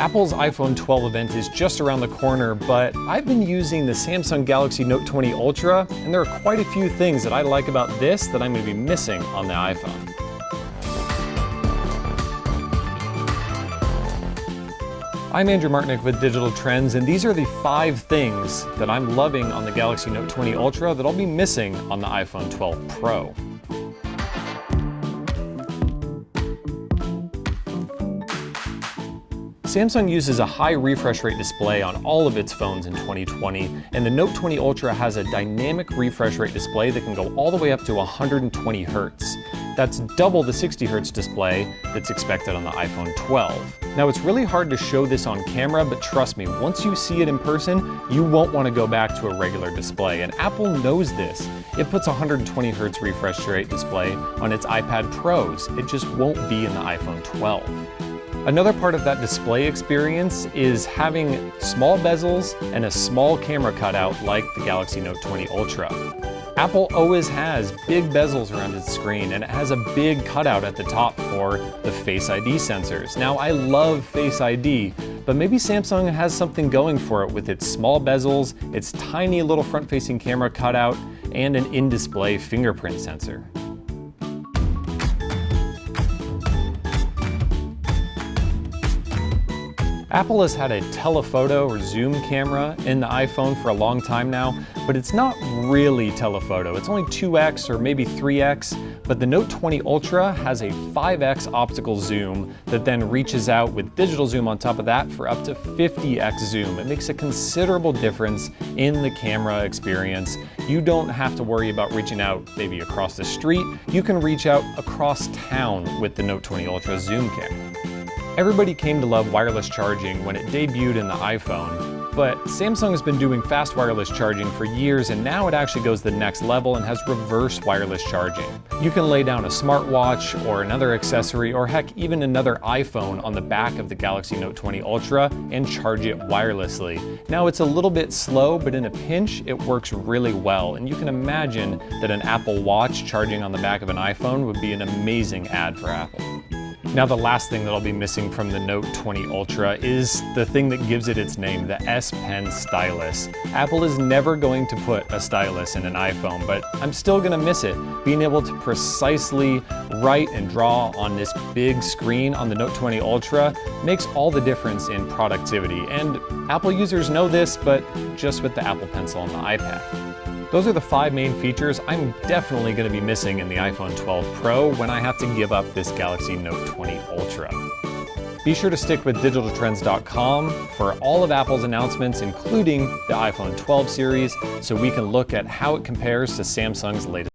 Apple's iPhone 12 event is just around the corner, but I've been using the Samsung Galaxy Note 20 Ultra, and there are quite a few things that I like about this that I'm going to be missing on the iPhone. I'm Andrew Martinick with Digital Trends, and these are the 5 things that I'm loving on the Galaxy Note 20 Ultra that I'll be missing on the iPhone 12 Pro. Samsung uses a high refresh rate display on all of its phones in 2020, and the Note 20 Ultra has a dynamic refresh rate display that can go all the way up to 120 Hz. That's double the 60 Hz display that's expected on the iPhone 12. Now, it's really hard to show this on camera, but trust me, once you see it in person, you won't want to go back to a regular display, and Apple knows this. It puts 120 Hz refresh rate display on its iPad Pros. It just won't be in the iPhone 12. Another part of that display experience is having small bezels and a small camera cutout like the Galaxy Note 20 Ultra. Apple always has big bezels around its screen, and it has a big cutout at the top for the Face ID sensors. Now, I love Face ID, but maybe Samsung has something going for it with its small bezels, its tiny little front-facing camera cutout, and an in-display fingerprint sensor. Apple has had a telephoto or zoom camera in the iPhone for a long time now, but it's not really telephoto. It's only 2x or maybe 3x, but the Note 20 Ultra has a 5x optical zoom that then reaches out with digital zoom on top of that for up to 50x zoom. It makes a considerable difference in the camera experience. You don't have to worry about reaching out maybe across the street. You can reach out across town with the Note 20 Ultra zoom camera. Everybody came to love wireless charging when it debuted in the iPhone, but Samsung has been doing fast wireless charging for years, and now it actually goes the next level and has reverse wireless charging. You can lay down a smartwatch or another accessory, or heck, even another iPhone on the back of the Galaxy Note 20 Ultra and charge it wirelessly. Now, it's a little bit slow, but in a pinch, it works really well, and you can imagine that an Apple Watch charging on the back of an iPhone would be an amazing ad for Apple. Now, the last thing that I'll be missing from the Note 20 Ultra is the thing that gives it its name, the S Pen stylus. Apple is never going to put a stylus in an iPhone, but I'm still gonna miss it. Being able to precisely write and draw on this big screen on the Note 20 Ultra makes all the difference in productivity. And Apple users know this, but just with the Apple Pencil on the iPad. Those are the 5 main features I'm definitely going to be missing in the iPhone 12 Pro when I have to give up this Galaxy Note 20 Ultra. Be sure to stick with digitaltrends.com for all of Apple's announcements, including the iPhone 12 series, so we can look at how it compares to Samsung's latest.